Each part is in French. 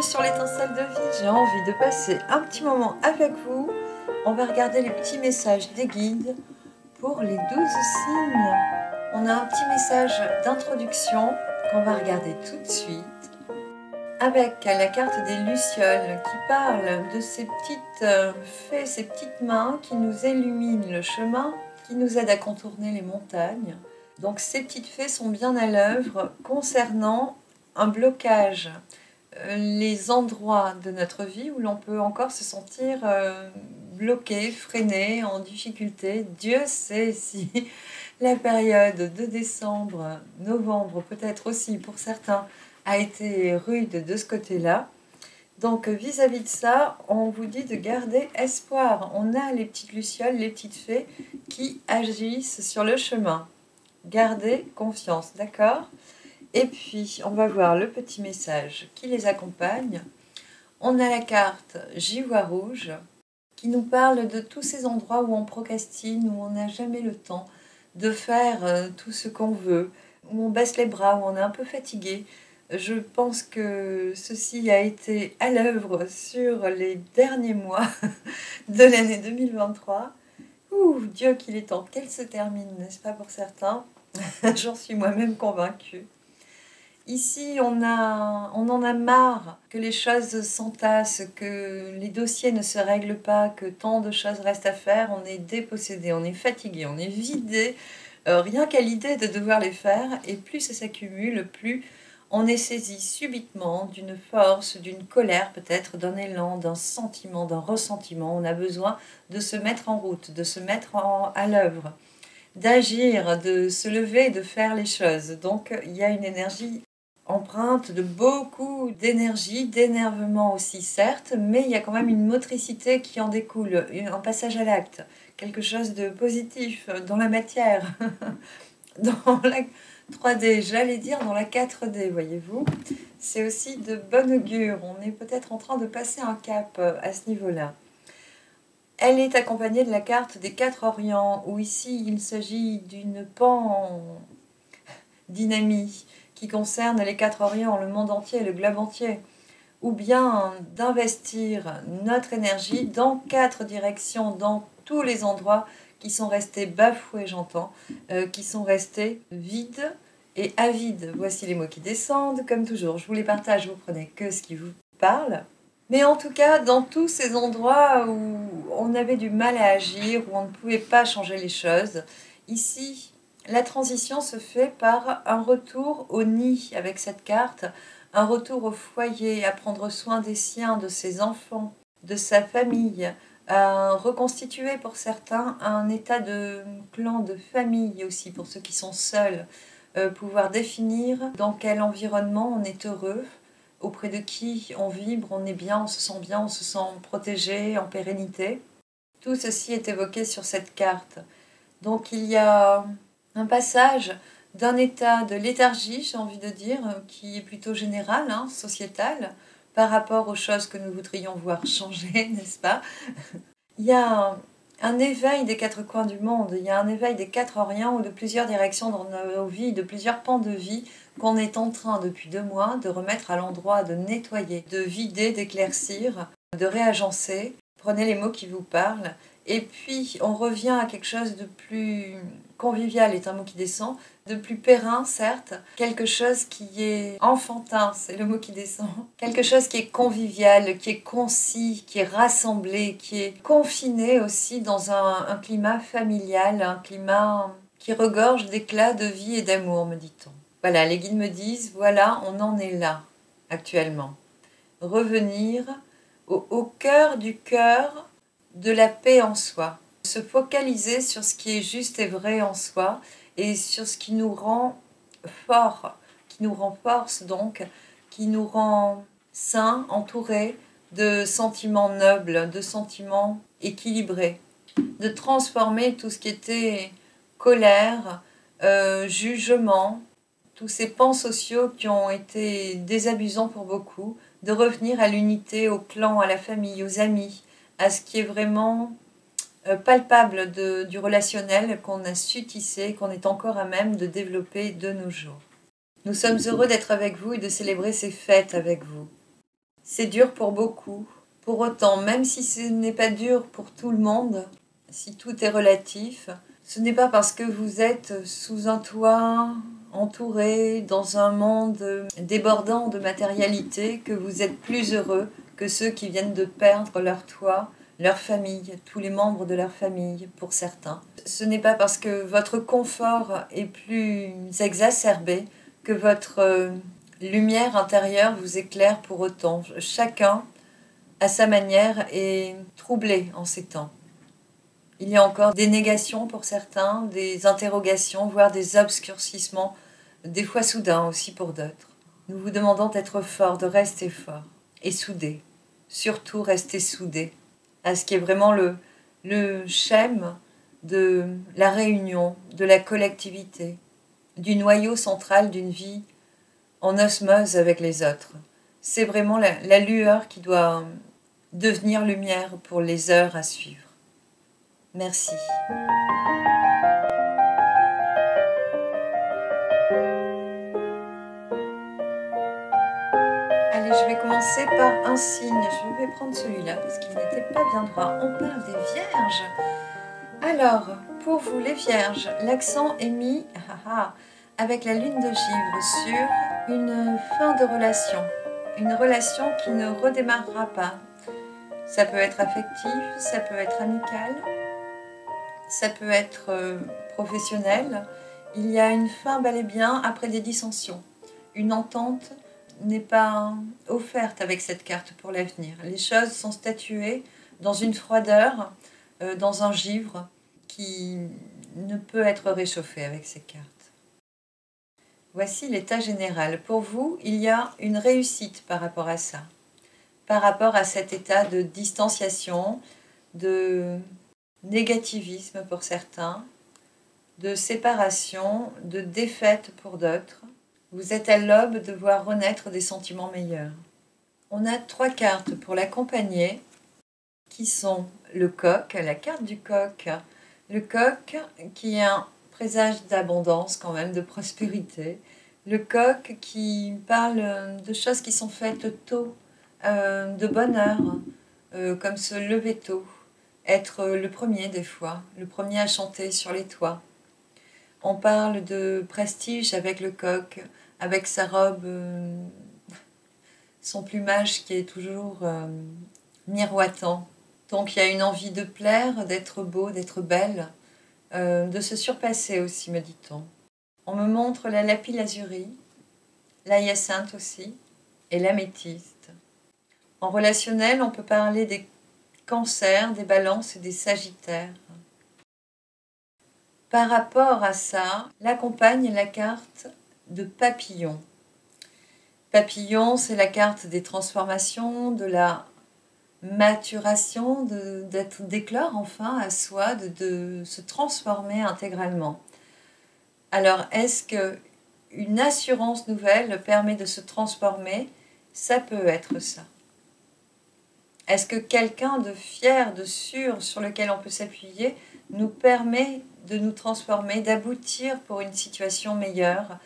bienvenue sur l'étincelle de vie. J'ai envie de passer un petit moment avec vous. On va regarder les petits messages des guides pour les 12 signes. On a un petit message d'introduction qu'on va regarder tout de suite avec la carte des Lucioles qui parle de ces petites fées, ces petites mains qui nous illuminent le chemin, qui nous aident à contourner les montagnes. Donc ces petites fées sont bien à l'œuvre concernant un blocage, les endroits de notre vie où l'on peut encore se sentir bloqué, freiné, en difficulté. Dieu sait si la période de décembre, novembre, peut-être aussi pour certains, a été rude de ce côté-là. Donc vis-à-vis de ça, on vous dit de garder espoir. On a les petites lucioles, les petites fées qui agissent sur le chemin. Gardez confiance, d'accord ? Et puis, on va voir le petit message qui les accompagne. On a la carte Givre rouge qui nous parle de tous ces endroits où on procrastine, où on n'a jamais le temps de faire tout ce qu'on veut, où on baisse les bras, où on est un peu fatigué. Je pense que ceci a été à l'œuvre sur les derniers mois de l'année 2023. Dieu qu'il est temps qu'elle se termine, n'est-ce pas pour certains? J'en suis moi-même convaincue. Ici, on en a marre que les choses s'entassent, que les dossiers ne se règlent pas, que tant de choses restent à faire. On est dépossédé, on est fatigué, on est vidé, rien qu'à l'idée de devoir les faire. Et plus ça s'accumule, plus on est saisi subitement d'une force, d'une colère peut-être, d'un élan, d'un sentiment, d'un ressentiment. On a besoin de se mettre en route, de se mettre à l'œuvre, d'agir, de se lever, de faire les choses. Donc il y a une énergie empreinte de beaucoup d'énergie, d'énervement aussi certes, mais il y a quand même une motricité qui en découle, un passage à l'acte, quelque chose de positif dans la matière, dans la 3D, j'allais dire dans la 4D, voyez-vous. C'est aussi de bon augure, on est peut-être en train de passer un cap à ce niveau-là. Elle est accompagnée de la carte des 4 Orients, où ici il s'agit d'une dynamique qui concerne les 4 Orients, le monde entier, le globe entier, ou bien d'investir notre énergie dans 4 directions, dans tous les endroits qui sont restés bafoués, j'entends, qui sont restés vides et avides. Voici les mots qui descendent, comme toujours, je vous les partage, vous prenez que ce qui vous parle. Mais en tout cas, dans tous ces endroits où on avait du mal à agir, où on ne pouvait pas changer les choses, ici, la transition se fait par un retour au nid avec cette carte, un retour au foyer, à prendre soin des siens, de ses enfants, de sa famille, à reconstituer pour certains un état de clan, de famille aussi, pour ceux qui sont seuls, pouvoir définir dans quel environnement on est heureux, auprès de qui on vibre, on est bien, on se sent protégé, en pérennité. Tout ceci est évoqué sur cette carte. Donc il y a un passage d'un état de léthargie, j'ai envie de dire, qui est plutôt général, sociétal, par rapport aux choses que nous voudrions voir changer, n'est-ce pas? Il y a un éveil des 4 coins du monde, il y a un éveil des 4 Orients ou de plusieurs directions dans nos vies, de plusieurs pans de vie qu'on est en train depuis 2 mois de remettre à l'endroit, de nettoyer, de vider, d'éclaircir, de réagencer. Prenez les mots qui vous parlent. Et puis, on revient à quelque chose de plus convivial, est un mot qui descend, de plus périn, certes, quelque chose qui est enfantin, c'est le mot qui descend, quelque chose qui est convivial, qui est concis, qui est rassemblé, qui est confiné aussi dans un climat familial, un climat qui regorge d'éclat de vie et d'amour, me dit-on. Voilà, les guides me disent, voilà, on en est là, actuellement. Revenir au cœur du cœur de la paix en soi. Se focaliser sur ce qui est juste et vrai en soi et sur ce qui nous rend fort, qui nous rend force donc, qui nous rend sains, entourés de sentiments nobles, de sentiments équilibrés, de transformer tout ce qui était colère, jugement, tous ces pans sociaux qui ont été désabusants pour beaucoup, de revenir à l'unité, au clan, à la famille, aux amis, à ce qui est vraiment palpable du relationnel qu'on a su tisser, qu'on est encore à même de développer de nos jours. Nous sommes heureux d'être avec vous et de célébrer ces fêtes avec vous. C'est dur pour beaucoup. Pour autant, même si ce n'est pas dur pour tout le monde, si tout est relatif, ce n'est pas parce que vous êtes sous un toit, entouré dans un monde débordant de matérialité, que vous êtes plus heureux que ceux qui viennent de perdre leur toit, leur famille, tous les membres de leur famille, pour certains. Ce n'est pas parce que votre confort est plus exacerbé que votre lumière intérieure vous éclaire pour autant. Chacun, à sa manière, est troublé en ces temps. Il y a encore des négations pour certains, des interrogations, voire des obscurcissements, des fois soudains aussi pour d'autres. Nous vous demandons d'être forts, de rester forts et soudés. Surtout rester soudés à ce qui est vraiment le schème de la réunion, de la collectivité, du noyau central d'une vie en osmose avec les autres. C'est vraiment la lueur qui doit devenir lumière pour les heures à suivre. Merci. Allez, je vais commencer par un signe. Je vais prendre celui-là parce qu'il n'était pas bien droit. On parle des vierges. Alors, pour vous les vierges, l'accent est mis avec la lune de givre sur une fin de relation. Une relation qui ne redémarrera pas. Ça peut être affectif, ça peut être amical, ça peut être professionnel. Il y a une fin bel et bien après des dissensions. Une entente n'est pas offerte avec cette carte pour l'avenir. Les choses sont statuées dans une froideur, dans un givre qui ne peut être réchauffé avec ces cartes. Voici l'état général. Pour vous, il y a une réussite par rapport à ça, par rapport à cet état de distanciation, de négativisme pour certains, de séparation, de défaite pour d'autres. Vous êtes à l'aube de voir renaître des sentiments meilleurs. On a 3 cartes pour l'accompagner, qui sont le coq, la carte du coq. Le coq qui est un présage d'abondance quand même, de prospérité. Le coq qui parle de choses qui sont faites tôt, de bonheur, comme se lever tôt, être le premier des fois, le premier à chanter sur les toits. On parle de prestige avec le coq, avec sa robe, son plumage qui est toujours miroitant. Donc il y a une envie de plaire, d'être beau, d'être belle, de se surpasser aussi, me dit-on. On me montre la lapis-lazuli, la hyacinthe aussi, et l'améthyste. En relationnel, on peut parler des cancers, des balances et des sagittaires. Par rapport à ça, l'accompagne la carte de papillon. Papillon, c'est la carte des transformations, de la maturation, d'éclore enfin à soi, de se transformer intégralement. Alors, est-ce qu'une assurance nouvelle permet de se transformer? Ça peut être ça. Est-ce que quelqu'un de fier, de sûr, sur lequel on peut s'appuyer, nous permet de nous transformer, d'aboutir pour une situation meilleure?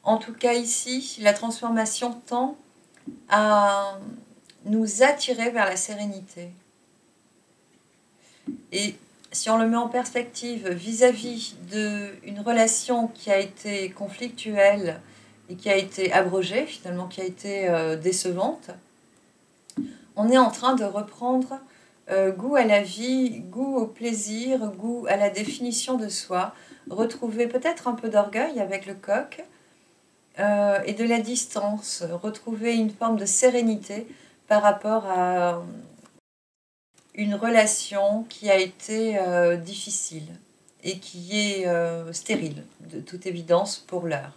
En tout cas ici, la transformation tend à nous attirer vers la sérénité. Et si on le met en perspective vis-à-vis d'une relation qui a été conflictuelle et qui a été abrogée, finalement, qui a été décevante, on est en train de reprendre goût à la vie, goût au plaisir, goût à la définition de soi, retrouver peut-être un peu d'orgueil avec le coq et de la distance, retrouver une forme de sérénité par rapport à une relation qui a été difficile et qui est stérile, de toute évidence, pour l'heure.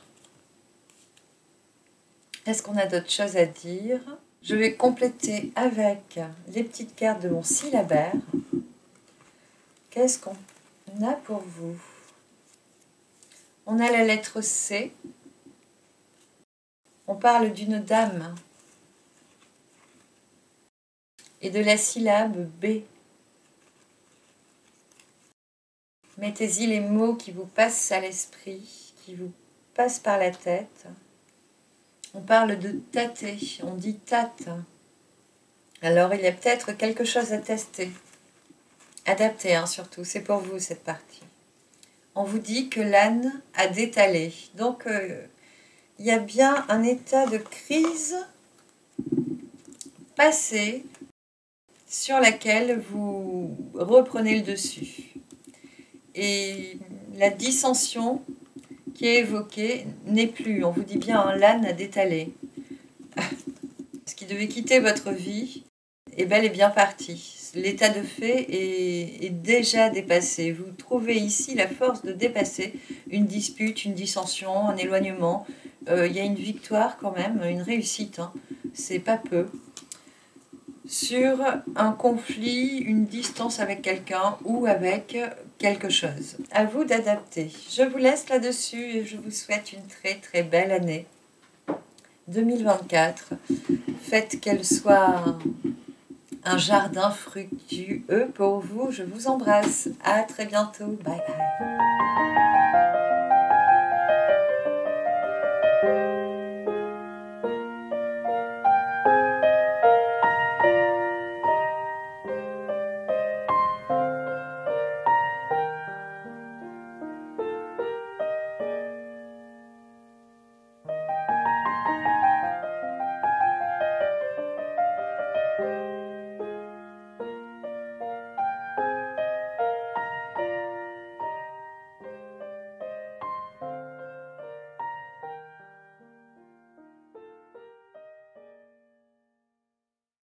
Est-ce qu'on a d'autres choses à dire? Je vais compléter avec les petites cartes de mon syllabaire. Qu'est-ce qu'on a pour vous? On a la lettre C. On parle d'une dame. Et de la syllabe B. Mettez-y les mots qui vous passent à l'esprit, qui vous passent par la tête. On parle de tâter, on dit tâte. Alors, il y a peut-être quelque chose à tester. Adapté, hein, surtout. C'est pour vous, cette partie. On vous dit que l'âne a détalé. Donc, il y a bien un état de crise passé sur laquelle vous reprenez le dessus. Et la dissension qui est évoquée n'est plus. On vous dit bien, hein, l'âne a détalé. Ce qui devait quitter votre vie est bel et bien parti. L'état de fait est déjà dépassé. Vous trouvez ici la force de dépasser une dispute, une dissension, un éloignement. Il y a une victoire quand même, une réussite, hein. C'est pas peu. Sur un conflit, une distance avec quelqu'un ou avec quelque chose. À vous d'adapter. Je vous laisse là-dessus et je vous souhaite une très très belle année 2024. Faites qu'elle soit un jardin fructueux pour vous. Je vous embrasse. À très bientôt. Bye bye.